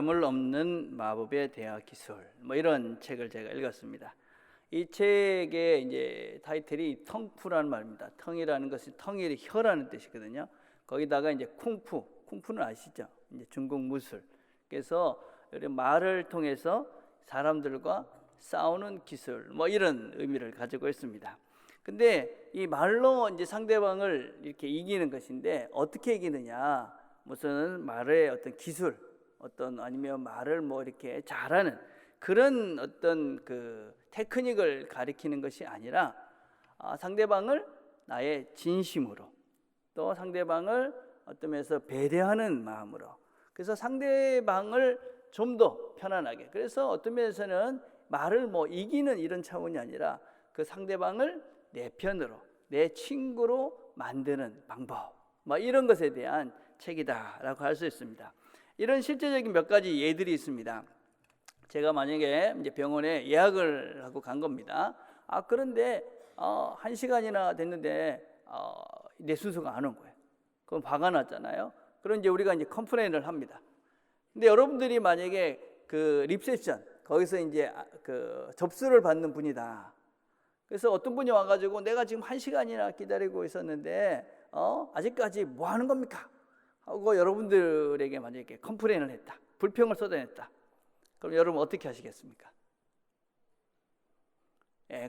사람을 없는 마법의 대화 기술, 뭐 이런 책을 제가 읽었습니다. 이 책의 이제 타이틀이 텅푸라는 말입니다. 텅이라는 것이 텅이 혀라는 뜻이거든요. 거기다가 이제 쿵푸는 아시죠? 이제 중국 무술. 그래서 말을 통해서 사람들과 싸우는 기술, 뭐 이런 의미를 가지고 있습니다. 근데 이 말로 이제 상대방을 이렇게 이기는 것인데 어떻게 이기느냐? 무슨 말의 어떤 기술, 어떤 아니면 말을 뭐 이렇게 잘하는 그런 어떤 그 테크닉을 가리키는 것이 아니라 상대방을 나의 진심으로, 또 상대방을 어떤 면에서 배려하는 마음으로, 그래서 상대방을 좀 더 편안하게, 그래서 어떤 면에서는 말을 뭐 이기는 이런 차원이 아니라 그 상대방을 내 편으로, 내 친구로 만드는 방법, 뭐 이런 것에 대한 책이다라고 할 수 있습니다. 이런 실제적인 몇 가지 예들이 있습니다. 제가 만약에 이제 병원에 예약을 하고 간 겁니다. 그런데 1시간이나 됐는데 내 순서가 안 온 거예요. 그럼 화가 났잖아요. 그럼 이제 우리가 이제 컴플레인을 합니다. 근데 여러분들이 만약에 그 리셉션 거기서 이제 그 접수를 받는 분이다. 그래서 어떤 분이 와가지고 내가 지금 1시간이나 기다리고 있었는데 아직까지 뭐 하는 겁니까? 하고 여러분들에게 만약에 컴플레인을 했다, 불평을 쏟아냈다. 그럼 여러분 어떻게 하시겠습니까?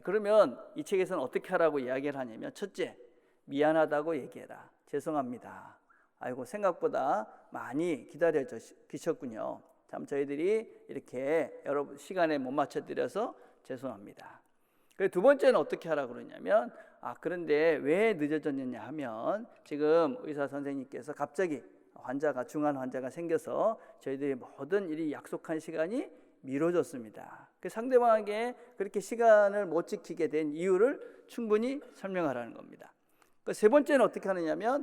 그러면 이 책에서는 어떻게 하라고 이야기를 하냐면, 첫째, 미안하다고 얘기해라. 죄송합니다. 아이고 생각보다 많이 기다려 주셨군요. 참 저희들이 이렇게 여러분 시간에 못 맞춰 드려서 죄송합니다. 그리고 두 번째는 어떻게 하라고 그러냐면, 그런데 왜 늦어졌느냐 하면 지금 의사 선생님께서 갑자기 중환 환자가 생겨서 저희들이 모든 일이 약속한 시간이 미뤄졌습니다. 그 상대방에게 그렇게 시간을 못 지키게 된 이유를 충분히 설명하라는 겁니다. 그 세 번째는 어떻게 하느냐면,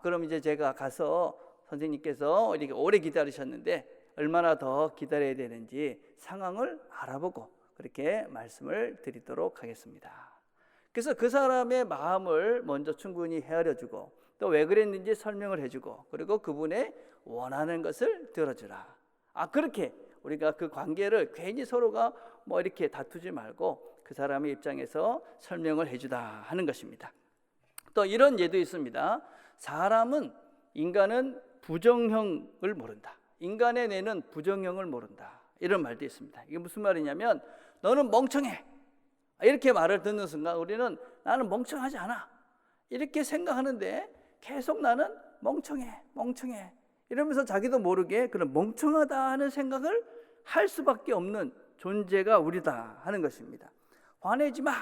그럼 이제 제가 가서 선생님께서 이렇게 오래 기다리셨는데 얼마나 더 기다려야 되는지 상황을 알아보고 그렇게 말씀을 드리도록 하겠습니다. 그래서 그 사람의 마음을 먼저 충분히 헤아려주고, 또 왜 그랬는지 설명을 해주고, 그리고 그분의 원하는 것을 들어주라. 그렇게 우리가 그 관계를 괜히 서로가 뭐 이렇게 다투지 말고 그 사람의 입장에서 설명을 해주다 하는 것입니다. 또 이런 예도 있습니다. 인간은 부정형을 모른다. 인간의 뇌는 부정형을 모른다. 이런 말도 있습니다. 이게 무슨 말이냐면, 너는 멍청해. 이렇게 말을 듣는 순간 우리는 나는 멍청하지 않아. 이렇게 생각하는데 계속 나는 멍청해 이러면서 자기도 모르게 그런 멍청하다 하는 생각을 할 수밖에 없는 존재가 우리다 하는 것입니다. 화내지 마.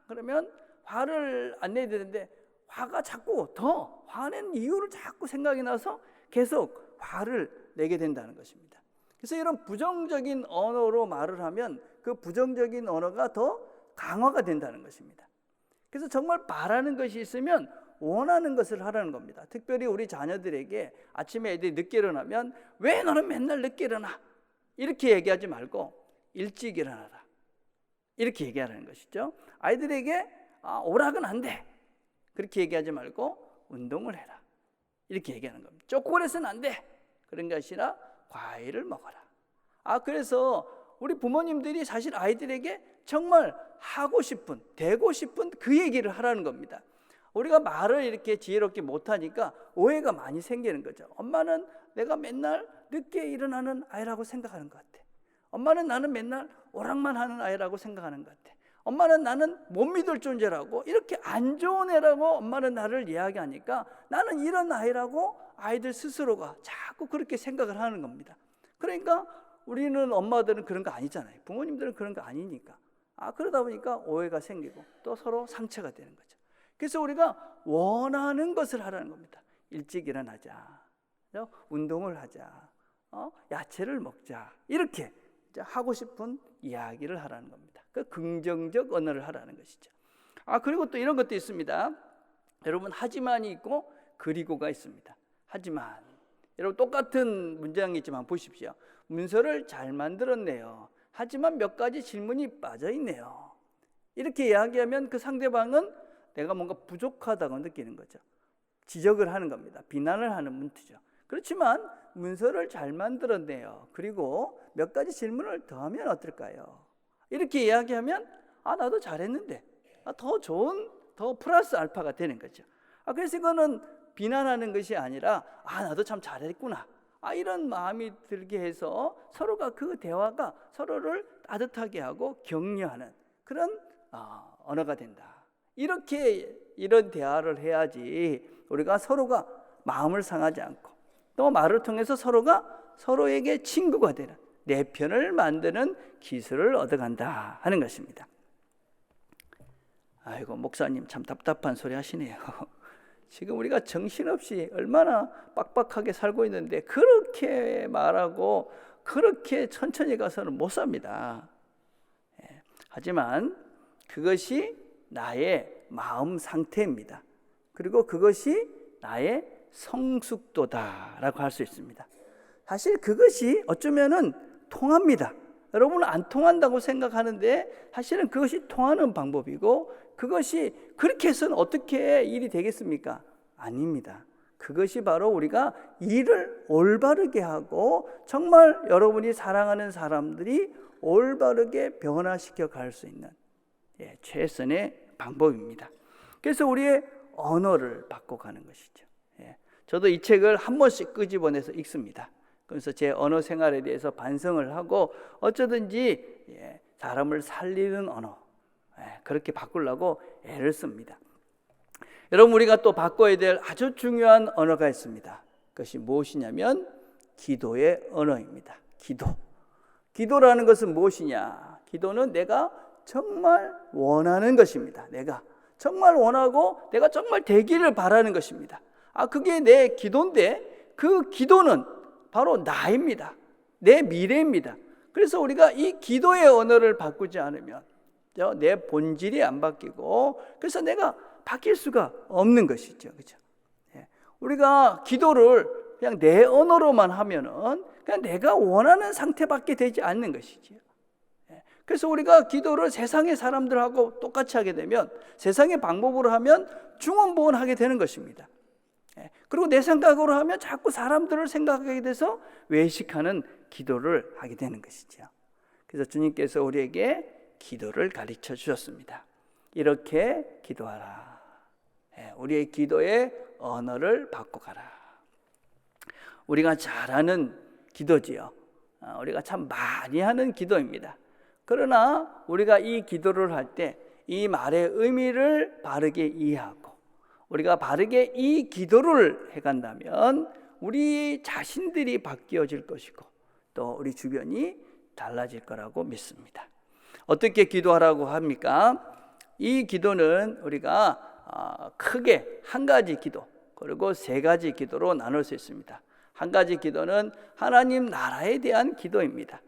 그러면 화를 안 내야 되는데 화가 자꾸 더 화낸 이유를 자꾸 생각이 나서 계속 화를 내게 된다는 것입니다. 그래서 이런 부정적인 언어로 말을 하면 그 부정적인 언어가 더 강화가 된다는 것입니다. 그래서 정말 바라는 것이 있으면 원하는 것을 하라는 겁니다. 특별히 우리 자녀들에게 아침에 애들이 늦게 일어나면 왜 너는 맨날 늦게 일어나? 이렇게 얘기하지 말고 일찍 일어나라. 이렇게 얘기하라는 것이죠. 아이들에게 오락은 안 돼. 그렇게 얘기하지 말고 운동을 해라. 이렇게 얘기하는 겁니다. 초콜릿은 안 돼. 그런 것이 아니라 과일을 먹어라. 그래서 우리 부모님들이 사실 아이들에게 정말 하고 싶은, 되고 싶은 그 얘기를 하라는 겁니다. 우리가 말을 이렇게 지혜롭게 못하니까 오해가 많이 생기는 거죠. 엄마는 내가 맨날 늦게 일어나는 아이라고 생각하는 것 같아. 엄마는 나는 맨날 오락만 하는 아이라고 생각하는 것 같아. 엄마는 나는 못 믿을 존재라고, 이렇게 안 좋은 애라고 엄마는 나를 이야기하니까 나는 이런 아이라고 아이들 스스로가 자꾸 그렇게 생각을 하는 겁니다. 그러니까 우리는 엄마들은 그런 거 아니잖아요. 부모님들은 그런 거 아니니까. 그러다 보니까 오해가 생기고 또 서로 상처가 되는 거죠. 그래서 우리가 원하는 것을 하라는 겁니다. 일찍 일어나자, 운동을 하자, 야채를 먹자, 이렇게 하고 싶은 이야기를 하라는 겁니다. 그 긍정적 언어를 하라는 것이죠. 그리고 또 이런 것도 있습니다. 여러분, 하지만이 있고 그리고가 있습니다. 하지만 여러분, 똑같은 문장이지만 보십시오. 문서를 잘 만들었네요. 하지만 몇 가지 질문이 빠져 있네요. 이렇게 이야기하면 그 상대방은 내가 뭔가 부족하다고 느끼는 거죠. 지적을 하는 겁니다. 비난을 하는 문투죠. 그렇지만 문서를 잘 만들었네요. 그리고 몇 가지 질문을 더 하면 어떨까요? 이렇게 이야기하면 나도 잘했는데 더 좋은 더 플러스 알파가 되는 거죠. 그래서 이거는 비난하는 것이 아니라 나도 참 잘했구나 이런 마음이 들게 해서 서로가 그 대화가 서로를 따뜻하게 하고 격려하는 그런 언어가 된다. 이런 대화를 해야지 우리가 서로가 마음을 상하지 않고 또 말을 통해서 서로가 서로에게 친구가 되는 내 편을 만드는 기술을 얻어간다 하는 것입니다. 아이고 목사님 참 답답한 소리 하시네요. 지금 우리가 정신없이 얼마나 빡빡하게 살고 있는데 그렇게 말하고 그렇게 천천히 가서는 못 삽니다. 하지만 그것이 나의 마음 상태입니다. 그리고 그것이 나의 성숙도다라고 할 수 있습니다. 사실 그것이 어쩌면은 통합니다. 여러분은 안 통한다고 생각하는데 사실은 그것이 통하는 방법이고 그것이 그렇게 해서는 어떻게 일이 되겠습니까? 아닙니다. 그것이 바로 우리가 일을 올바르게 하고 정말 여러분이 사랑하는 사람들이 올바르게 변화시켜 갈 수 있는 최선의 방법입니다. 그래서 우리의 언어를 바꿔가는 것이죠. 저도 이 책을 한 번씩 끄집어내서 읽습니다. 그래서 제 언어 생활에 대해서 반성을 하고 어쩌든지 사람을 살리는 언어 그렇게 바꾸려고 애를 씁니다. 여러분 우리가 또 바꿔야 될 아주 중요한 언어가 있습니다. 그것이 무엇이냐면 기도의 언어입니다. 기도라는 것은 무엇이냐? 기도는 내가 정말 원하는 것입니다. 내가 정말 원하고 내가 정말 되기를 바라는 것입니다. 그게 내 기도인데 그 기도는 바로 나입니다. 내 미래입니다. 그래서 우리가 이 기도의 언어를 바꾸지 않으면 내 본질이 안 바뀌고 그래서 내가 바뀔 수가 없는 것이죠. 그렇죠? 우리가 기도를 그냥 내 언어로만 하면은 그냥 내가 원하는 상태밖에 되지 않는 것이죠. 그래서 우리가 기도를 세상의 사람들하고 똑같이 하게 되면 세상의 방법으로 하면 중언부언하게 되는 것입니다. 그리고 내 생각으로 하면 자꾸 사람들을 생각하게 돼서 외식하는 기도를 하게 되는 것이죠. 그래서 주님께서 우리에게 기도를 가르쳐 주셨습니다. 이렇게 기도하라. 우리의 기도의 언어를 바꿔가라. 우리가 잘하는 기도지요. 우리가 참 많이 하는 기도입니다. 그러나 우리가 이 기도를 할 때 이 말의 의미를 바르게 이해하고 우리가 바르게 이 기도를 해간다면 우리 자신들이 바뀌어질 것이고 또 우리 주변이 달라질 거라고 믿습니다. 어떻게 기도하라고 합니까? 이 기도는 우리가 크게 한 가지 기도 그리고 세 가지 기도로 나눌 수 있습니다. 한 가지 기도는 하나님 나라에 대한 기도입니다.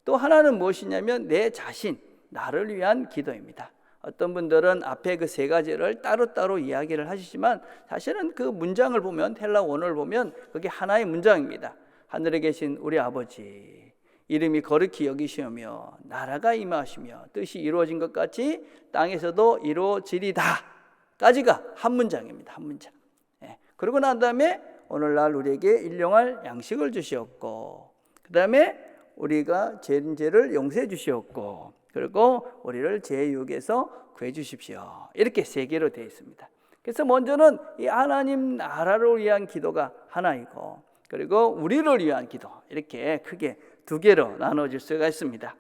또 하나는 무엇이냐면 내 자신, 나를 위한 기도입니다. 어떤 분들은 앞에 그 세 가지를 따로따로 이야기를 하시지만 사실은 그 문장을 보면 헬라 원어를 보면 그게 하나의 문장입니다. 하늘에 계신 우리 아버지 이름이 거룩히 여기시오며 나라가 임하시며 뜻이 이루어진 것 같이 땅에서도 이루어지리다 까지가 한 문장입니다. 한 문장. 그러고 난 다음에 오늘날 우리에게 일용할 양식을 주시었고 그 다음에 우리가 죄를 용서해 주시었고 그리고 우리를 죄유혹에서 구해 주십시오. 이렇게 세 개로 되어 있습니다. 그래서 먼저는 이 하나님 나라를 위한 기도가 하나이고 그리고 우리를 위한 기도 이렇게 크게 두 개로 나눠질 수가 있습니다.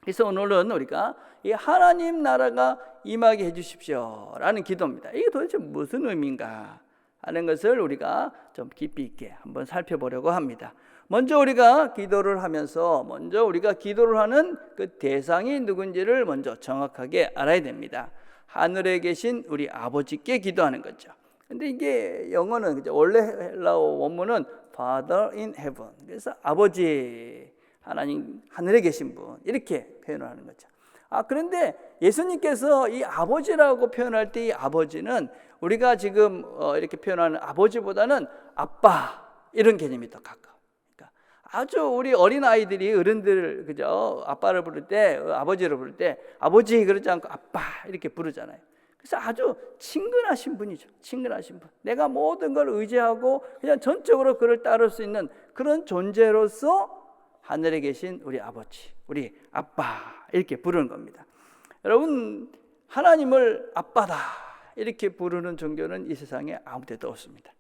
그래서 오늘은 우리가 이 하나님 나라가 임하게 해주십시오 라는 기도입니다. 이게 도대체 무슨 의미인가 하는 것을 우리가 좀 깊이 있게 한번 살펴보려고 합니다. 먼저 우리가 기도를 하면서 먼저 우리가 기도를 하는 그 대상이 누군지를 먼저 정확하게 알아야 됩니다. 하늘에 계신 우리 아버지께 기도하는 거죠. 근데 이게 영어는 원래 헬라어 원문은 Father in heaven. 그래서 아버지, 하나님 하늘에 계신 분 이렇게 표현을 하는 거죠. 그런데 예수님께서 이 아버지라고 표현할 때 이 아버지는 우리가 지금 이렇게 표현하는 아버지보다는 아빠 이런 개념이 더 가까워. 그러니까 아주 우리 어린 아이들이 어른들 그죠 아빠를 부를 때 아버지를 부를 때 아버지 그러지 않고 아빠 이렇게 부르잖아요. 그래서 아주 친근하신 분이죠. 친근하신 분. 내가 모든 걸 의지하고 그냥 전적으로 그를 따를 수 있는 그런 존재로서 하늘에 계신 우리 아버지, 우리 아빠 이렇게 부르는 겁니다. 여러분, 하나님을 아빠다 이렇게 부르는 종교는 이 세상에 아무 데도 없습니다.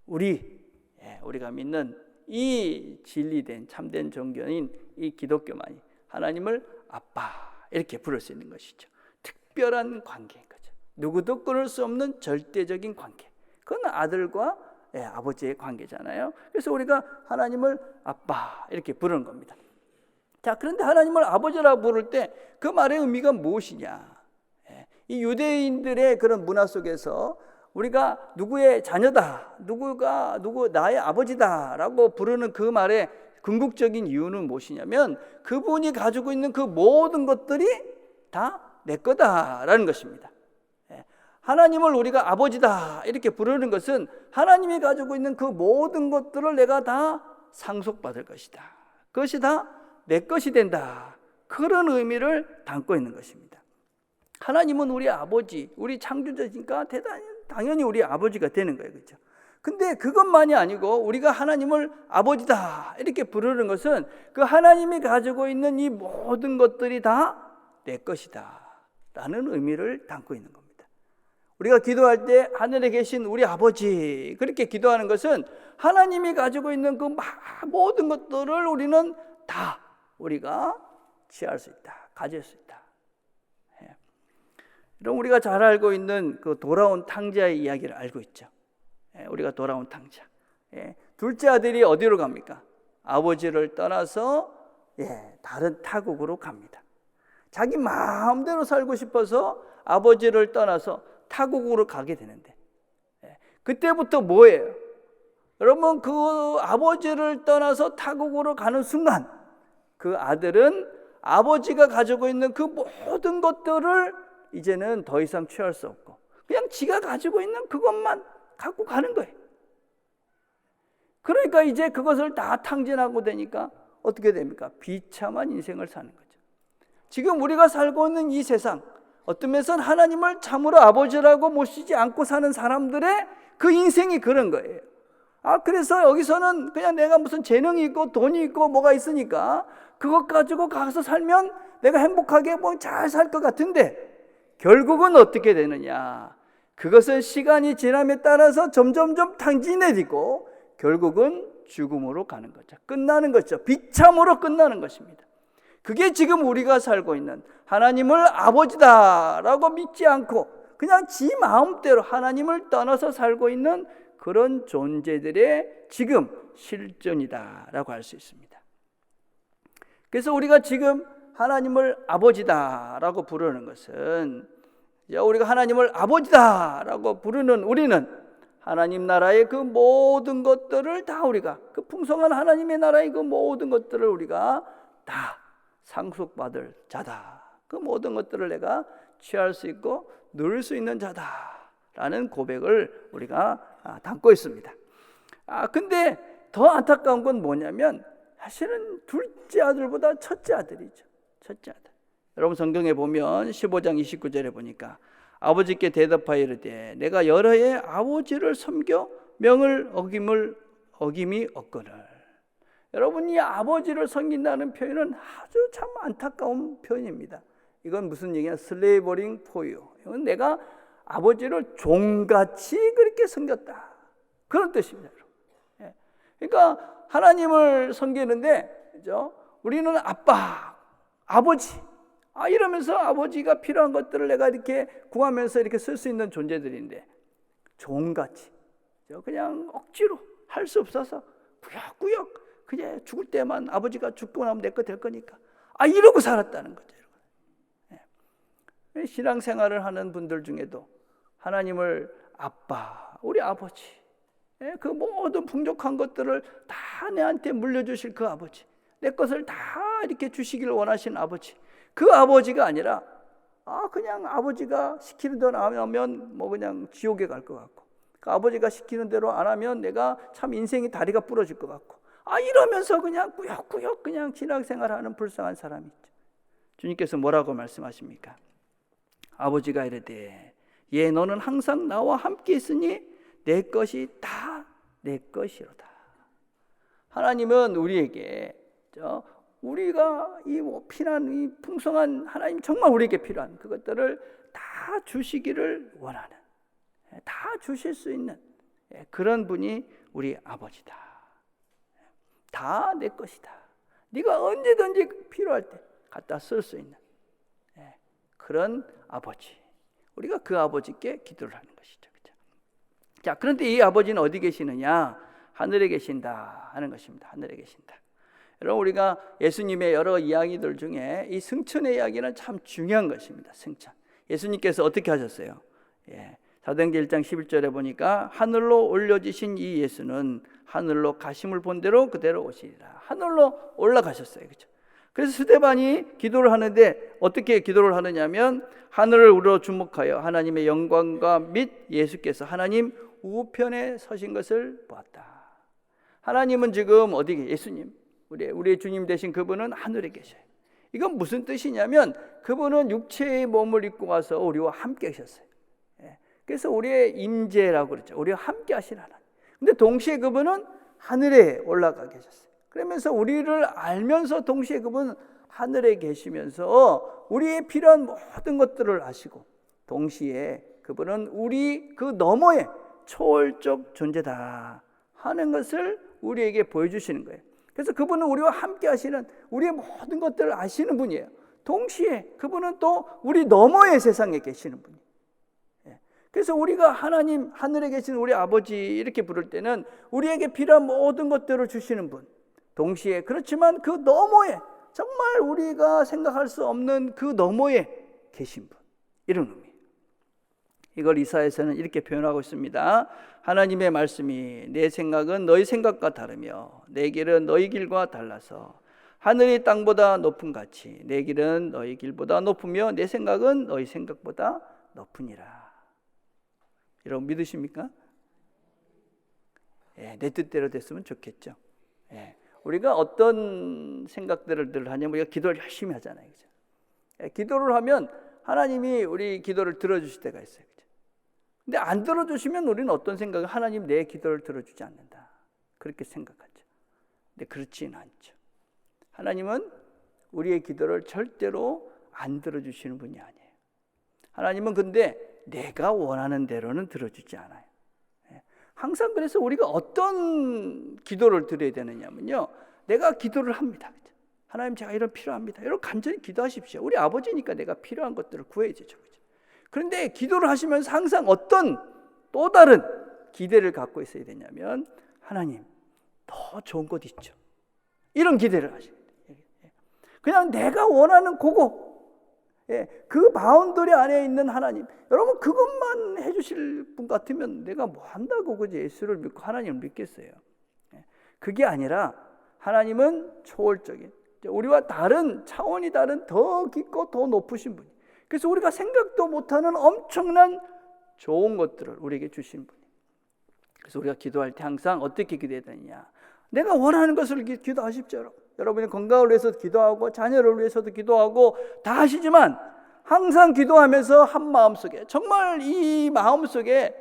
우리가 믿는 이 진리된 참된 종교인 이 기독교만이 하나님을 아빠 이렇게 부를 수 있는 것이죠. 특별한 관계인 거죠. 누구도 끊을 수 없는 절대적인 관계. 그건 아들과 아버지의 관계잖아요. 그래서 우리가 하나님을 아빠 이렇게 부르는 겁니다. 자, 그런데 하나님을 아버지라고 부를 때 그 말의 의미가 무엇이냐? 이 유대인들의 그런 문화 속에서 우리가 누구의 자녀다, 누구 나의 아버지다라고 부르는 그 말의 궁극적인 이유는 무엇이냐면 그분이 가지고 있는 그 모든 것들이 다 내 거다라는 것입니다. 하나님을 우리가 아버지다 이렇게 부르는 것은 하나님이 가지고 있는 그 모든 것들을 내가 다 상속받을 것이다. 그것이 다 내 것이 된다. 그런 의미를 담고 있는 것입니다. 하나님은 우리 아버지, 우리 창조자니까 당연히 우리 아버지가 되는 거예요. 그렇죠? 근데 그것만이 아니고 우리가 하나님을 아버지다 이렇게 부르는 것은 그 하나님이 가지고 있는 이 모든 것들이 다 내 것이다 라는 의미를 담고 있는 겁니다. 우리가 기도할 때 하늘에 계신 우리 아버지 그렇게 기도하는 것은 하나님이 가지고 있는 그 모든 것들을 우리는 다 우리가 취할 수 있다, 가질 수 있다. 이런 우리가 잘 알고 있는 그 돌아온 탕자의 이야기를 알고 있죠. 우리가 돌아온 탕자. 둘째 아들이 어디로 갑니까? 아버지를 떠나서 다른 타국으로 갑니다. 자기 마음대로 살고 싶어서 아버지를 떠나서 타국으로 가게 되는데 그때부터 뭐예요? 여러분, 그 아버지를 떠나서 타국으로 가는 순간 그 아들은 아버지가 가지고 있는 그 모든 것들을 이제는 더 이상 취할 수 없고 그냥 지가 가지고 있는 그것만 갖고 가는 거예요. 그러니까 이제 그것을 다 탕진하고 되니까 어떻게 됩니까? 비참한 인생을 사는 거죠. 지금 우리가 살고 있는 이 세상, 어떤 면에서는 하나님을 참으로 아버지라고 모시지 않고 사는 사람들의 그 인생이 그런 거예요. 그래서 여기서는 그냥 내가 무슨 재능이 있고 돈이 있고 뭐가 있으니까 그것 가지고 가서 살면 내가 행복하게 잘 살 것 같은데 결국은 어떻게 되느냐? 그것은 시간이 지남에 따라서 점점점 탕진해지고 결국은 죽음으로 가는 거죠. 끝나는 거죠. 비참으로 끝나는 것입니다. 그게 지금 우리가 살고 있는 하나님을 아버지다라고 믿지 않고 그냥 지 마음대로 하나님을 떠나서 살고 있는 그런 존재들의 지금 실존이다라고 할 수 있습니다. 그래서 우리가 지금 하나님을 아버지다라고 부르는 것은 우리가 하나님을 아버지다라고 부르는 우리는 하나님 나라의 그 모든 것들을 다 우리가 그 풍성한 하나님의 나라의 그 모든 것들을 우리가 다 상속받을 자다. 그 모든 것들을 내가 취할 수 있고 누릴 수 있는 자다라는 고백을 우리가 담고 있습니다. 근데 더 안타까운 건 뭐냐면 사실은 둘째 아들보다 첫째 아들이죠. 첫째 아들. 여러분 성경에 보면 15장 29절에 보니까 아버지께 대답하여 이르되 내가 여러 해 아버지를 섬겨 명을 어김이 없거늘. 여러분, 이 아버지를 섬긴다는 표현은 아주 참 안타까운 표현입니다. 이건 무슨 얘기냐? 슬레이버링 포유. 이건 내가 아버지를 종같이 그렇게 섬겼다. 그런 뜻입니다. 그러니까 하나님을 섬기는데 그죠? 우리는 아빠, 아버지 이러면서 아버지가 필요한 것들을 내가 이렇게 구하면서 이렇게 쓸 수 있는 존재들인데 종같이 그냥 억지로 할 수 없어서 구역구역 그냥 죽을 때만 아버지가 죽고 나면 내 거 될 거니까 이러고 살았다는 거죠. 신앙생활을 하는 분들 중에도 하나님을 아빠, 우리 아버지, 그 모든 풍족한 것들을 다 내한테 물려주실 그 아버지, 내 것을 다 이렇게 주시길 원하시는 아버지, 그 아버지가 아니라 그냥 아버지가 시키는 대로 안 하면 그냥 지옥에 갈 것 같고 그 아버지가 시키는 대로 안 하면 내가 참 인생이 다리가 부러질 것 같고 이러면서 그냥 꾸역꾸역 그냥 신앙생활하는 불쌍한 사람이 있죠. 주님께서 뭐라고 말씀하십니까? 아버지가 이르되 예, 너는 항상 나와 함께 있으니 내 것이 다 내 것이로다. 하나님은 우리에게 우리가 이 필요한 이 풍성한 하나님 정말 우리에게 필요한 그것들을 다 주시기를 원하는, 다 주실 수 있는 그런 분이 우리 아버지다. 다 내 것이다. 네가 언제든지 필요할 때 갖다 쓸 수 있는 그런 아버지. 우리가 그 아버지께 기도를 하는 것이죠. 그렇죠? 자, 그런데 이 아버지는 어디 계시느냐? 하늘에 계신다 하는 것입니다. 하늘에 계신다. 여러분, 우리가 예수님의 여러 이야기들 중에 이 승천의 이야기는 참 중요한 것입니다. 승천. 예수님께서 어떻게 하셨어요? 사도행전 1장 11절에 보니까 하늘로 올려지신 이 예수는 하늘로 가심을 본 대로 그대로 오시리라. 하늘로 올라가셨어요. 그렇죠? 그래서 스데반이 기도를 하는데 어떻게 기도를 하느냐면 하늘을 우러 주목하여 하나님의 영광과 및 예수께서 하나님 우편에 서신 것을 보았다. 하나님은 지금 어디 계세요? 예수님, 우리의 주님 되신 그분은 하늘에 계셔요. 이건 무슨 뜻이냐면 그분은 육체의 몸을 입고 와서 우리와 함께 계셨어요. 그래서 우리의 임재라고 그러죠. 우리와 함께 하신 하나님. 근데 동시에 그분은 하늘에 올라가 계셨어요. 그러면서 우리를 알면서 동시에 그분은 하늘에 계시면서 우리의 필요한 모든 것들을 아시고 동시에 그분은 우리 그 너머에 초월적 존재다 하는 것을 우리에게 보여주시는 거예요. 그래서 그분은 우리와 함께 하시는 우리의 모든 것들을 아시는 분이에요. 동시에 그분은 또 우리 너머의 세상에 계시는 분이에요. 그래서 우리가 하나님, 하늘에 계신 우리 아버지 이렇게 부를 때는 우리에게 필요한 모든 것들을 주시는 분, 동시에 그렇지만 그 너머에 정말 우리가 생각할 수 없는 그 너머에 계신 분, 이런 의미. 이걸 이사야서는 이렇게 표현하고 있습니다. 하나님의 말씀이 내 생각은 너희 생각과 다르며 내 길은 너희 길과 달라서 하늘이 땅보다 높은 같이 내 길은 너희 길보다 높으며 내 생각은 너희 생각보다 높으니라. 여러분 믿으십니까? 내 뜻대로 됐으면 좋겠죠. 우리가 어떤 생각들을 늘 하냐면 우리가 기도를 열심히 하잖아요. 그죠? 기도를 하면 하나님이 우리 기도를 들어주실 때가 있어요. 그죠? 근데 안 들어주시면 우리는 어떤 생각을 하나님 내 기도를 들어주지 않는다. 그렇게 생각하죠. 근데 그렇지는 않죠. 하나님은 우리의 기도를 절대로 안 들어주시는 분이 아니에요. 하나님은 근데 내가 원하는 대로는 들어주지 않아요. 항상 그래서 우리가 어떤 기도를 드려야 되느냐면요, 내가 기도를 합니다. 하나님 제가 이런 필요합니다. 여러분 간절히 기도하십시오. 우리 아버지니까 내가 필요한 것들을 구해야죠. 그런데 기도를 하시면서 항상 어떤 또 다른 기대를 갖고 있어야 되냐면 하나님 더 좋은 것 있죠. 이런 기대를 하셔야 돼요. 그냥 내가 원하는 그거, 그 바운더리 안에 있는 하나님, 여러분 그것만 해주실 분 같으면 내가 뭐 한다고 그지 예수를 믿고 하나님을 믿겠어요. 그게 아니라 하나님은 초월적인, 우리와 다른 차원이 다른 더 깊고 더 높으신 분이, 그래서 우리가 생각도 못하는 엄청난 좋은 것들을 우리에게 주신 분이. 그래서 우리가 기도할 때 항상 어떻게 기도해야 되느냐, 내가 원하는 것을 기도하십시오. 여러분. 여러분의 건강을 위해서도 기도하고 자녀를 위해서도 기도하고 다 하시지만 항상 기도하면서 한 마음속에, 정말 이 마음속에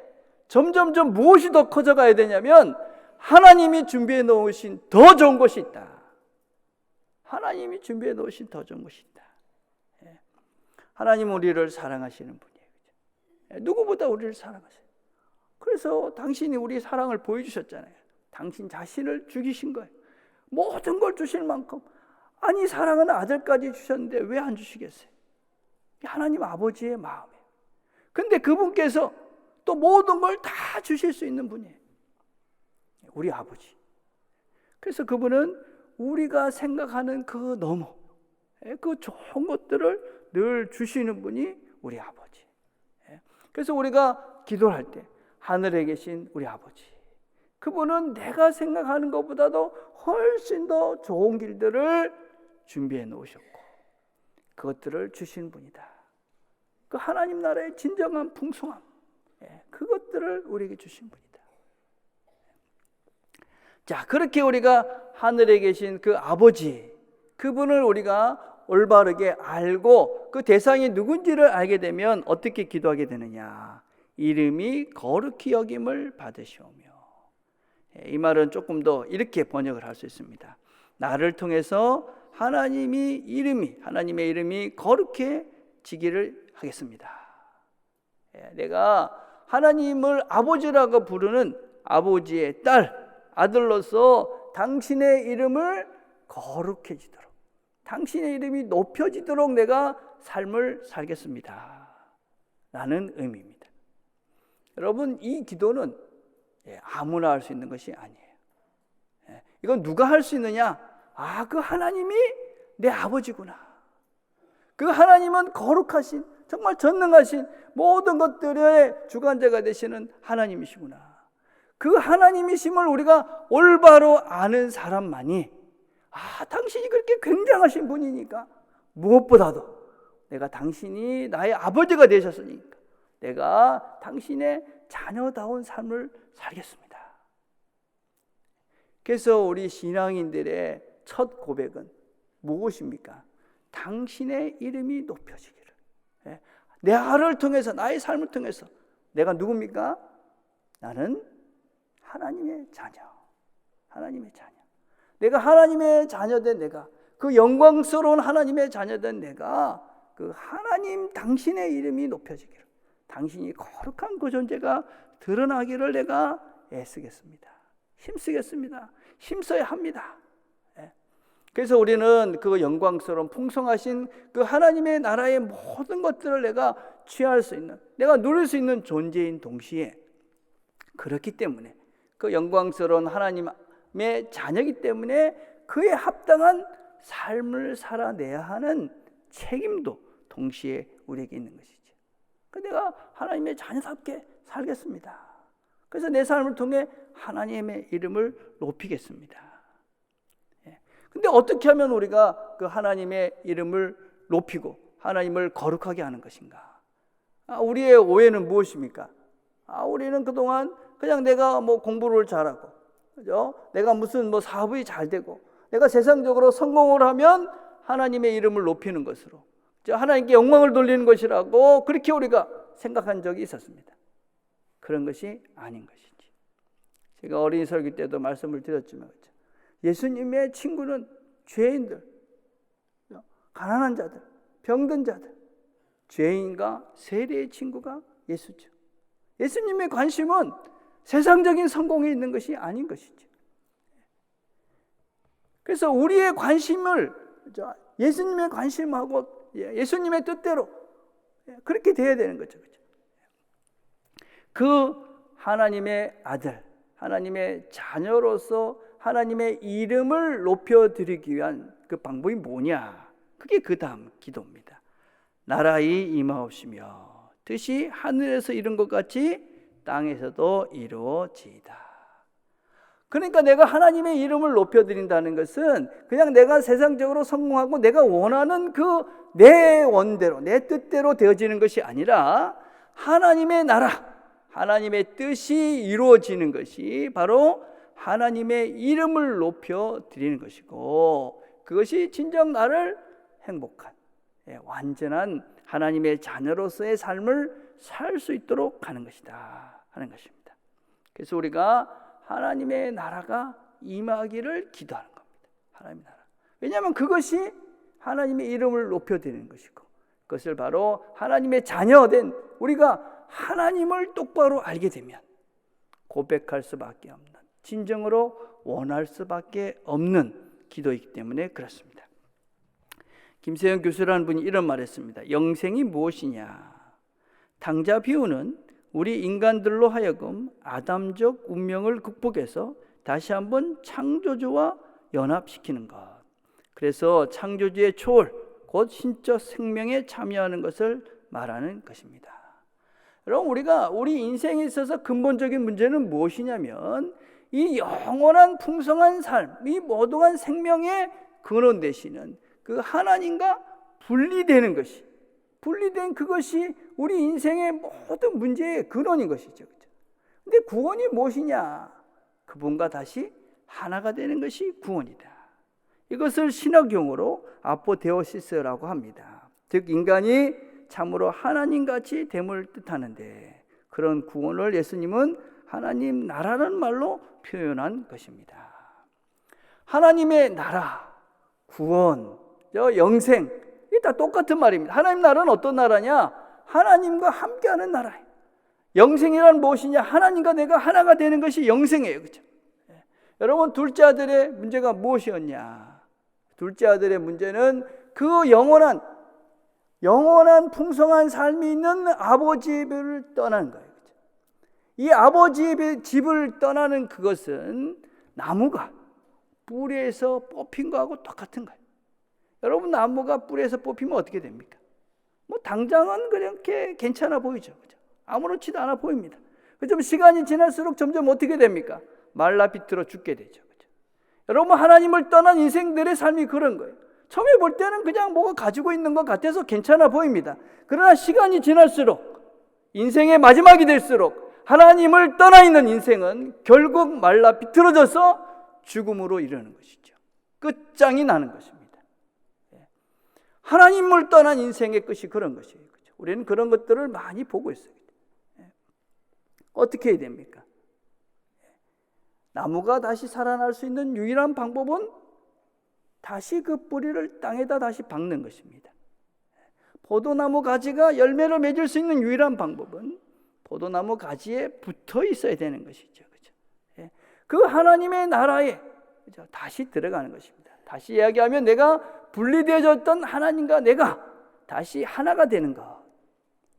점점점 무엇이 더 커져가야 되냐면 하나님이 준비해 놓으신 더 좋은 것이 있다. 하나님이 준비해 놓으신 더 좋은 것이 있다. 하나님은 우리를 사랑하시는 분이에요. 누구보다 우리를 사랑하세요. 그래서 당신이 우리 사랑을 보여주셨잖아요. 당신 자신을 죽이신 거예요. 모든 걸 주실 만큼. 아니 사랑하는 아들까지 주셨는데 왜 안 주시겠어요? 하나님 아버지의 마음이에요. 근데 그분께서 또 모든 걸 다 주실 수 있는 분이에요. 우리 아버지. 그래서 그분은 우리가 생각하는 그 너머, 그 좋은 것들을 늘 주시는 분이 우리 아버지. 그래서 우리가 기도를 할 때 하늘에 계신 우리 아버지, 그분은 내가 생각하는 것보다도 훨씬 더 좋은 길들을 준비해 놓으셨고 그것들을 주신 분이다. 그 하나님 나라의 진정한 풍성함, 그것들을 우리에게 주신 분이다. 자, 그렇게 우리가 하늘에 계신 그 아버지, 그분을 우리가 올바르게 알고 그 대상이 누군지를 알게 되면 어떻게 기도하게 되느냐? 이름이 거룩히 여김을 받으시오며. 이 말은 조금 더 이렇게 번역을 할 수 있습니다. 나를 통해서 하나님의 이름이 거룩해지기를 하겠습니다. 내가 하나님을 아버지라고 부르는 아버지의 아들로서 당신의 이름을 거룩해지도록, 당신의 이름이 높여지도록 내가 삶을 살겠습니다 라는 의미입니다. 여러분, 이 기도는 아무나 할 수 있는 것이 아니에요. 이건 누가 할 수 있느냐? 그 하나님이 내 아버지구나. 그 하나님은 거룩하신, 정말 전능하신 모든 것들의 주관자가 되시는 하나님이시구나. 그 하나님이심을 우리가 올바로 아는 사람만이 당신이 그렇게 굉장하신 분이니까, 무엇보다도 내가 당신이 나의 아버지가 되셨으니까 내가 당신의 자녀다운 삶을 살겠습니다. 그래서 우리 신앙인들의 첫 고백은 무엇입니까? 당신의 이름이 높여지기를. 나를 통해서, 나의 삶을 통해서 내가 누굽니까? 나는 하나님의 자녀. 하나님의 자녀. 내가 하나님의 자녀된 내가, 그 영광스러운 하나님의 자녀된 내가, 그 하나님 당신의 이름이 높여지기를, 당신이 거룩한 그 존재가 드러나기를 내가 애쓰겠습니다. 힘쓰겠습니다. 힘써야 합니다. 그래서 우리는 그 영광스러운 풍성하신 그 하나님의 나라의 모든 것들을 내가 취할 수 있는, 내가 누릴 수 있는 존재인 동시에, 그렇기 때문에 그 영광스러운 하나님의 자녀이기 때문에 그에 합당한 삶을 살아내야 하는 책임도 동시에 우리에게 있는 것이죠. 내가 하나님의 자녀답게 살겠습니다. 그래서 내 삶을 통해 하나님의 이름을 높이겠습니다. 근데 어떻게 하면 우리가 그 하나님의 이름을 높이고 하나님을 거룩하게 하는 것인가? 우리의 오해는 무엇입니까? 우리는 그동안 그냥 내가 공부를 잘하고, 그죠? 내가 무슨 사업이 잘 되고, 내가 세상적으로 성공을 하면 하나님의 이름을 높이는 것으로, 하나님께 영광을 돌리는 것이라고 그렇게 우리가 생각한 적이 있었습니다. 그런 것이 아닌 것이지. 제가 어린이 설교 때도 말씀을 드렸지만, 그렇죠? 예수님의 친구는 죄인들, 가난한 자들, 병든 자들, 죄인과 세리의 친구가 예수죠. 예수님의 관심은 세상적인 성공에 있는 것이 아닌 것이죠. 그래서 우리의 관심을 예수님의 관심하고 예수님의 뜻대로 그렇게 돼야 되는 거죠. 그 하나님의 아들, 하나님의 자녀로서 하나님의 이름을 높여드리기 위한 그 방법이 뭐냐? 그게 그 다음 기도입니다. 나라의 임하옵시며 뜻이 하늘에서 이룬 것 같이 땅에서도 이루어지이다. 그러니까 내가 하나님의 이름을 높여드린다는 것은 그냥 내가 세상적으로 성공하고 내가 원하는 그 내 원대로, 내 뜻대로 되어지는 것이 아니라 하나님의 나라, 하나님의 뜻이 이루어지는 것이 바로 하나님의 이름을 높여드리는 것이고, 그것이 진정 나를 행복한, 완전한 하나님의 자녀로서의 삶을 살 수 있도록 하는 것이다 하는 것입니다. 그래서 우리가 하나님의 나라가 임하기를 기도하는 겁니다. 하나님의 나라. 왜냐하면 그것이 하나님의 이름을 높여드리는 것이고, 그것을 바로 하나님의 자녀된 우리가 하나님을 똑바로 알게 되면 고백할 수밖에 없는, 진정으로 원할 수밖에 없는 기도이기 때문에 그렇습니다. 김세영 교수라는 분이 이런 말을 했습니다. 영생이 무엇이냐? 당자 비유는 우리 인간들로 하여금 아담적 운명을 극복해서 다시 한번 창조주와 연합시키는 것. 그래서 창조주의 초월, 곧 신적 생명에 참여하는 것을 말하는 것입니다. 여러분, 우리 인생에 있어서 근본적인 문제는 무엇이냐면 이 영원한 풍성한 삶, 이 모두한 생명의 근원 되시는 그 하나님과 분리되는 것이, 분리된 그것이 우리 인생의 모든 문제의 근원인 것이죠. 그런데 구원이 무엇이냐? 그분과 다시 하나가 되는 것이 구원이다. 이것을 신학 용어로 아포테오시스라고 합니다. 즉 인간이 참으로 하나님같이 됨을 뜻하는데, 그런 구원을 예수님은 하나님 나라는 말로 표현한 것입니다. 하나님의 나라, 구원, 영생, 이게 다 똑같은 말입니다. 하나님 나라는 어떤 나라냐? 하나님과 함께하는 나라예요. 영생이란 무엇이냐? 하나님과 내가 하나가 되는 것이 영생이에요. 그렇죠? 여러분, 둘째 아들의 문제가 무엇이었냐? 둘째 아들의 문제는 그 영원한 풍성한 삶이 있는 아버지를 떠나는 거예요. 그렇죠? 이 아버지의 집을 떠나는 그것은 나무가 뿌리에서 뽑힌 거하고 똑같은 거예요. 여러분, 나무가 뿌리에서 뽑히면 어떻게 됩니까? 뭐 당장은 그렇게 괜찮아 보이죠. 그렇죠? 아무렇지도 않아 보입니다. 그렇지만 시간이 지날수록 점점 어떻게 됩니까? 말라 비틀어 죽게 되죠. 그렇죠? 여러분, 하나님을 떠난 인생들의 삶이 그런 거예요. 처음에 볼 때는 그냥 뭐가 가지고 있는 것 같아서 괜찮아 보입니다. 그러나 시간이 지날수록, 인생의 마지막이 될수록 하나님을 떠나 있는 인생은 결국 말라 비틀어져서 죽음으로 이르는 것이죠. 끝장이 나는 것입니다. 하나님을 떠난 인생의 끝이 그런 것이에요. 그렇죠? 우리는 그런 것들을 많이 보고 있어요. 어떻게 해야 됩니까? 나무가 다시 살아날 수 있는 유일한 방법은 다시 그 뿌리를 땅에다 다시 박는 것입니다. 포도나무 가지가 열매를 맺을 수 있는 유일한 방법은 포도나무 가지에 붙어 있어야 되는 것이죠. 그렇죠? 그 하나님의 나라에 다시 들어가는 것입니다. 다시 이야기하면 내가 분리되어졌던 하나님과 내가 다시 하나가 되는 것,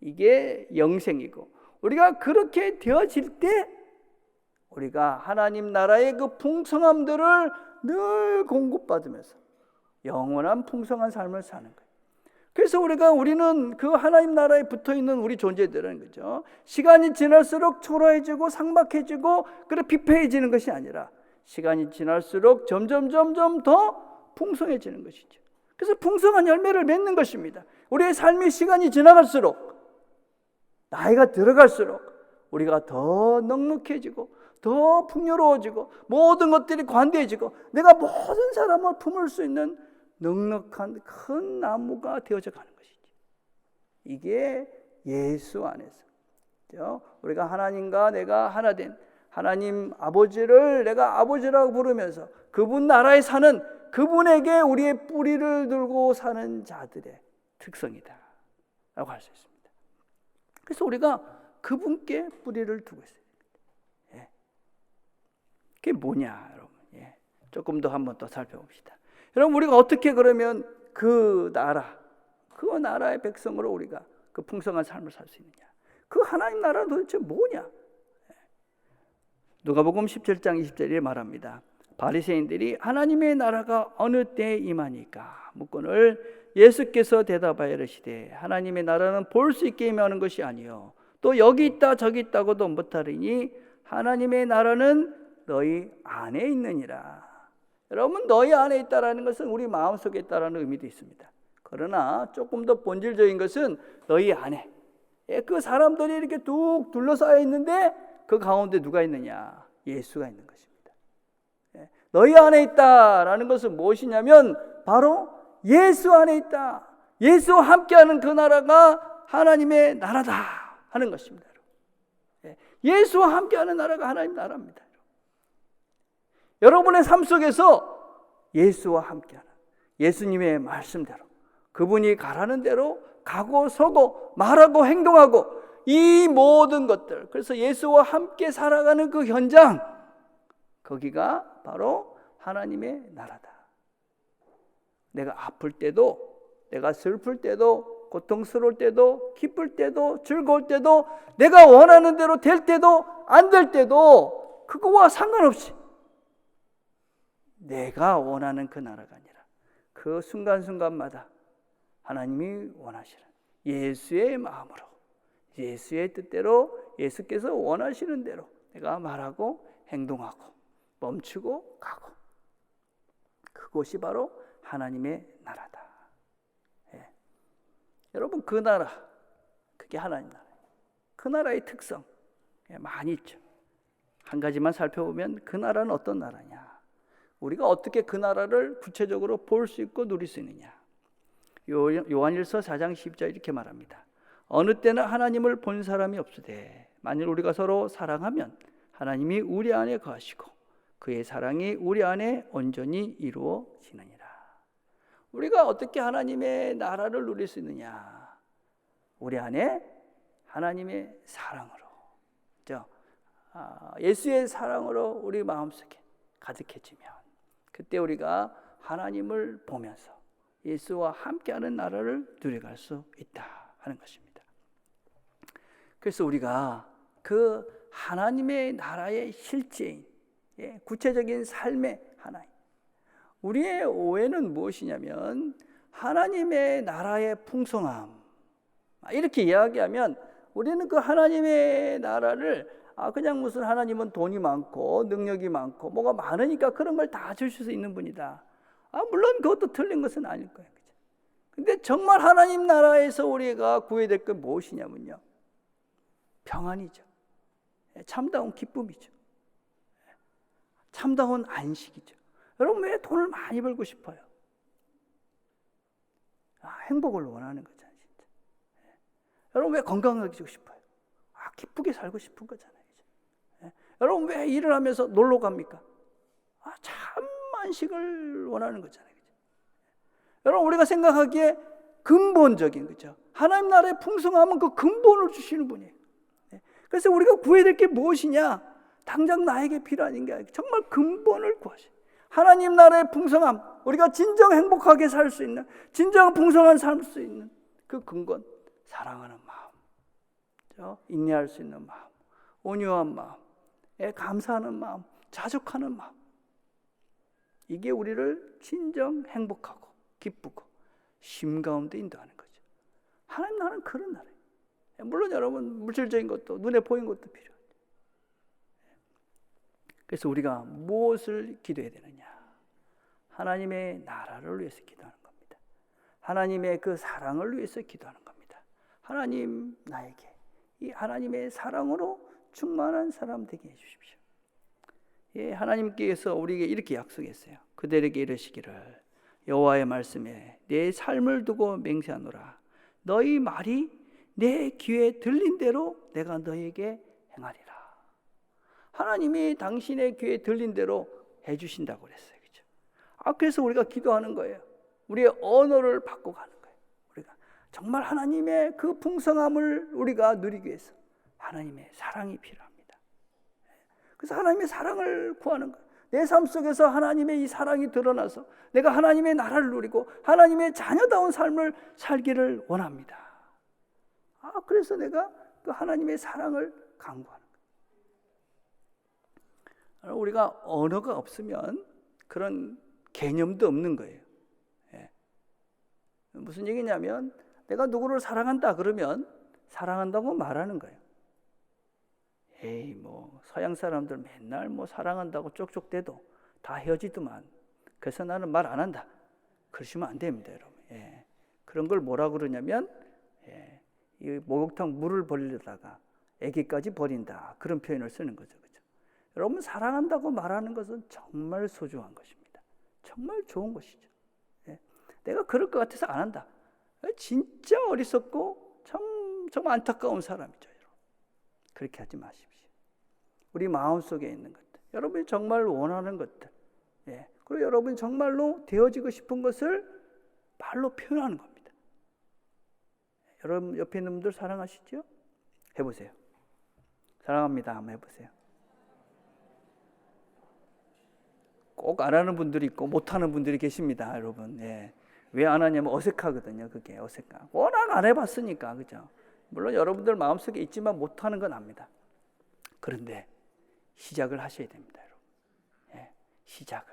이게 영생이고, 우리가 그렇게 되어질 때 우리가 하나님 나라의 그 풍성함들을 늘 공급받으면서 영원한 풍성한 삶을 사는 거예요. 그래서 우리는 그 하나님 나라에 붙어있는 우리 존재들은, 그죠? 시간이 지날수록 초라해지고 삭막해지고 그래 피폐해지는 것이 아니라 시간이 지날수록 점점 더 풍성해지는 것이죠. 그래서 풍성한 열매를 맺는 것입니다. 우리의 삶의 시간이 지나갈수록, 나이가 들어갈수록 우리가 더 넉넉해지고 더 풍요로워지고 모든 것들이 관대해지고 내가 모든 사람을 품을 수 있는 넉넉한 큰 나무가 되어져 가는 것이죠. 이게 예수 안에서, 우리가 하나님과 내가 하나 된 하나님 아버지를 내가 아버지라고 부르면서 그분 나라에 사는, 그분에게 우리의 뿌리를 들고 사는 자들의 특성이다 라고 할 수 있습니다. 그래서 우리가 그분께 뿌리를 두고 있어요. 그게 뭐냐, 여러분? 조금 더 한번 더 살펴봅시다. 여러분, 우리가 어떻게 그러면 그 나라의 백성으로 우리가 그 풍성한 삶을 살 수 있느냐? 그 하나님 나라는 도대체 뭐냐? 누가복음 17장 20절에 말합니다. 바리새인들이 하나님의 나라가 어느 때에 임하니까 묻거늘 예수께서 대답하여 이르시되 하나님의 나라는 볼 수 있게 임하는 것이 아니요 또 여기 있다 저기 있다고도 못하리니 하나님의 나라는 너희 안에 있느니라. 여러분, 너희 안에 있다라는 것은 우리 마음속에 있다라는 의미도 있습니다. 그러나 조금 더 본질적인 것은 너희 안에, 그 사람들이 이렇게 뚝 둘러싸여 있는데 그 가운데 누가 있느냐? 예수가 있는 것입니다. 너희 안에 있다라는 것은 무엇이냐면 바로 예수 안에 있다. 예수와 함께하는 그 나라가 하나님의 나라다 하는 것입니다. 예수와 함께하는 나라가 하나님 나라입니다. 여러분의 삶 속에서 예수와 함께하는, 예수님의 말씀대로 그분이 가라는 대로 가고 서고 말하고 행동하고 이 모든 것들, 그래서 예수와 함께 살아가는 그 현장, 거기가 바로 하나님의 나라다. 내가 아플 때도, 내가 슬플 때도, 고통스러울 때도, 기쁠 때도, 즐거울 때도, 내가 원하는 대로 될 때도 안 될 때도 그거와 상관없이 내가 원하는 그 나라가 아니라 그 순간순간마다 하나님이 원하시는 예수의 마음으로, 예수의 뜻대로, 예수께서 원하시는 대로 내가 말하고 행동하고 멈추고 가고, 그것이 바로 하나님의 나라다. 여러분, 그 나라, 그게 하나님 나라예요. 그 나라의 특성 많이 있죠. 한 가지만 살펴보면 그 나라는 어떤 나라냐, 우리가 어떻게 그 나라를 구체적으로 볼 수 있고 누릴 수 있느냐. 요한일서 4장 10절 이렇게 말합니다. 어느 때는 하나님을 본 사람이 없으되 만일 우리가 서로 사랑하면 하나님이 우리 안에 거하시고 그의 사랑이 우리 안에 온전히 이루어지느니라. 우리가 어떻게 하나님의 나라를 누릴 수 있느냐? 우리 안에 하나님의 사랑으로, 예수의 사랑으로 우리 마음속에 가득해지면 그때 우리가 하나님을 보면서 예수와 함께하는 나라를 누려갈 수 있다 하는 것입니다. 그래서 우리가 그 하나님의 나라의 실제인, 구체적인 삶의 하나님, 우리의 오해는 무엇이냐면 하나님의 나라의 풍성함, 이렇게 이야기하면 우리는 그 하나님의 나라를 그냥 무슨 하나님은 돈이 많고 능력이 많고 뭐가 많으니까 그런 걸 다 주실 수 있는 분이다. 물론 그것도 틀린 것은 아닐 거예요. 근데 정말 하나님 나라에서 우리가 구해야 될 건 무엇이냐면요, 평안이죠. 참다운 기쁨이죠. 참다운 안식이죠. 여러분 왜 돈을 많이 벌고 싶어요? 행복을 원하는 거잖아요. 진짜. 여러분 왜 건강해지고 싶어요? 기쁘게 살고 싶은 거잖아요. 여러분 왜 일을 하면서 놀러 갑니까? 참 안식을 원하는 거잖아요. 여러분 우리가 생각하기에 근본적인, 그죠? 하나님 나라의 풍성함은 그 근본을 주시는 분이에요. 그래서 우리가 구해야 될 게 무엇이냐? 당장 나에게 필요한 게 아니라 정말 근본을 구하셔요. 하나님 나라의 풍성함, 우리가 진정 행복하게 살 수 있는, 진정 풍성한 살 수 있는 그 근본, 사랑하는 마음, 인내할 수 있는 마음, 온유한 마음, 감사하는 마음, 자족하는 마음, 이게 우리를 진정 행복하고 기쁘고 쉼 가운데 인도하는 거죠. 하나님 나라는 그런 나라예요. 물론 여러분 물질적인 것도 눈에 보이는 것도 필요해요. 그래서 우리가 무엇을 기도해야 되느냐? 하나님의 나라를 위해서 기도하는 겁니다. 하나님의 그 사랑을 위해서 기도하는 겁니다. 하나님 나에게 이 하나님의 사랑으로 충만한 사람 되게 해주십시오. 하나님께서 우리에게 이렇게 약속했어요. 그들에게 이르시기를 여호와의 말씀에 내 삶을 두고 맹세하노라. 너희 말이 내 귀에 들린 대로 내가 너에게 행하리라. 하나님이 당신의 귀에 들린 대로 해주신다고 그랬어요. 그렇죠? 그래서 우리가 기도하는 거예요. 우리의 언어를 바꿔가는 거예요. 우리가 정말 하나님의 그 풍성함을 우리가 누리기 위해서 하나님의 사랑이 필요합니다. 그래서 하나님의 사랑을 구하는 거예요. 내 삶 속에서 하나님의 이 사랑이 드러나서 내가 하나님의 나라를 누리고 하나님의 자녀다운 삶을 살기를 원합니다. 그래서 내가 그 하나님의 사랑을 강구하는 거예요. 우리가 언어가 없으면 그런 개념도 없는 거예요. 무슨 얘기냐면 내가 누구를 사랑한다 그러면 사랑한다고 말하는 거예요. 서양 사람들 맨날 사랑한다고 쪽쪽대도 다 헤어지더만. 그래서 나는 말 안 한다. 그러시면 안 됩니다, 여러분. 그런 걸 뭐라 그러냐면 이 목욕탕 물을 버리려다가 애기까지 버린다. 그런 표현을 쓰는 거죠, 그렇죠? 여러분 사랑한다고 말하는 것은 정말 소중한 것입니다. 정말 좋은 것이죠. 내가 그럴 것 같아서 안 한다. 진짜 어리석고 참 안타까운 사람이죠, 여러분. 그렇게 하지 마십시오. 우리 마음속에 있는 것들, 여러분이 정말 원하는 것들, 그리고 여러분이 정말로 되어지고 싶은 것을 말로 표현하는 겁니다. 여러분 옆에 있는 분들 사랑하시죠? 해보세요. 사랑합니다. 한번 해보세요. 꼭 안 하는 분들이 있고 못하는 분들이 계십니다, 여러분. 왜 안 하냐면 어색하거든요. 그게 어색하. 워낙 안 해봤으니까, 그죠? 물론 여러분들 마음속에 있지만 못하는 건 압니다. 그런데 시작을 하셔야 됩니다, 여러분. 시작을.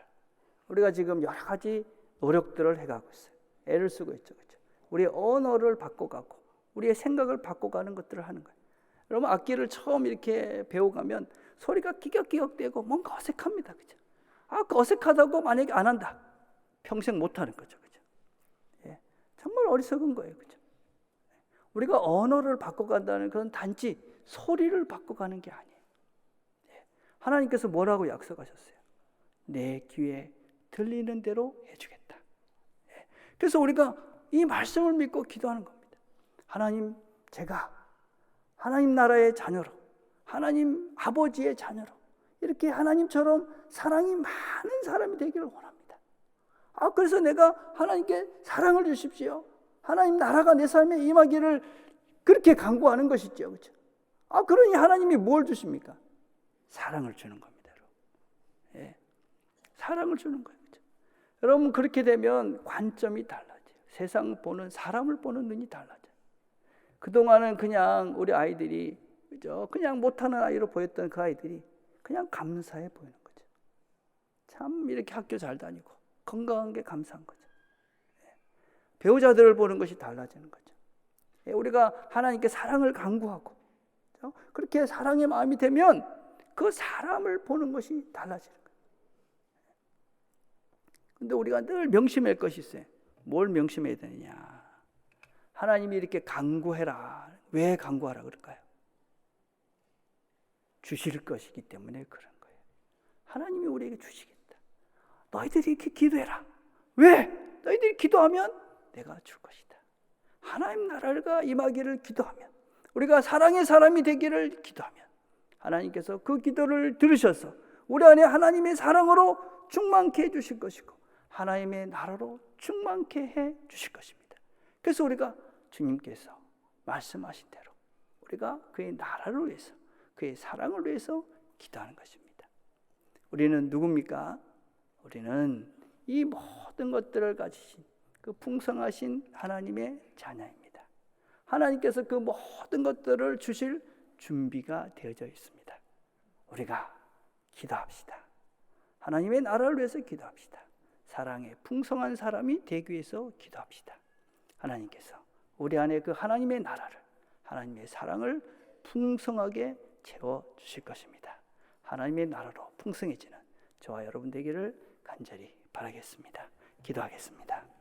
우리가 지금 여러 가지 노력들을 해가고 있어요. 애를 쓰고 있죠, 그렇죠? 우리의 언어를 바꿔가고 우리의 생각을 바꿔가는 것들을 하는 거예요. 여러분 악기를 처음 이렇게 배워가면 소리가 끼격끼격대고 뭔가 어색합니다, 그렇죠? 그 어색하다고 만약에 안 한다, 평생 못하는 거죠, 그렇죠? 정말 어리석은 거예요, 그렇죠? 우리가 언어를 바꿔간다는 것은 단지 소리를 바꿔가는 게 아니에요. 하나님께서 뭐라고 약속하셨어요? 내 귀에 들리는 대로 해주겠다. 그래서 우리가 이 말씀을 믿고 기도하는 겁니다. 하나님, 제가 하나님 나라의 자녀로 하나님 아버지의 자녀로 이렇게 하나님처럼 사랑이 많은 사람이 되기를 원합니다. 그래서 내가 하나님께 사랑을 주십시오. 하나님 나라가 내 삶에 임하기를 그렇게 간구하는 것이죠. 그렇죠? 그러니 하나님이 뭘 주십니까? 사랑을 주는 겁니다. 예. 사랑을 주는 거예요. 그렇죠? 여러분 그렇게 되면 관점이 달라져요. 세상 보는 사람을 보는 눈이 달라져요. 그동안은 그냥 우리 아이들이 그죠? 그냥 못하는 아이로 보였던 그 아이들이 그냥 감사해 보이는 거죠. 참 이렇게 학교 잘 다니고 건강한 게 감사한 거죠. 배우자들을 보는 것이 달라지는 거죠. 우리가 하나님께 사랑을 간구하고 그렇죠? 그렇게 사랑의 마음이 되면 그 사람을 보는 것이 달라지는 거예요. 근데 우리가 늘 명심할 것이 있어요. 뭘 명심해야 되느냐? 하나님이 이렇게 간구해라. 왜 간구하라 그럴까요? 주실 것이기 때문에 그런 거예요. 하나님이 우리에게 주시겠다. 너희들이 이렇게 기도해라. 왜? 너희들이 기도하면 내가 줄 것이다. 하나님 나라가 임하기를 기도하면, 우리가 사랑의 사람이 되기를 기도하면 하나님께서 그 기도를 들으셔서 우리 안에 하나님의 사랑으로 충만케 해주실 것이고 하나님의 나라로 충만케 해주실 것입니다. 그래서 우리가 주님께서 말씀하신 대로 우리가 그의 나라를 위해서, 그의 사랑을 위해서 기도하는 것입니다. 우리는 누굽니까? 우리는 이 모든 것들을 가지신 그 풍성하신 하나님의 자녀입니다. 하나님께서 그 모든 것들을 주실 준비가 되어져 있습니다. 우리가 기도합시다. 하나님의 나라를 위해서 기도합시다. 사랑의 풍성한 사람이 되기 위해서 기도합시다. 하나님께서 우리 안에 그 하나님의 나라를, 하나님의 사랑을 풍성하게 채워주실 것입니다. 하나님의 나라로 풍성해지는 저와 여러분 되기를 간절히 바라겠습니다. 기도하겠습니다.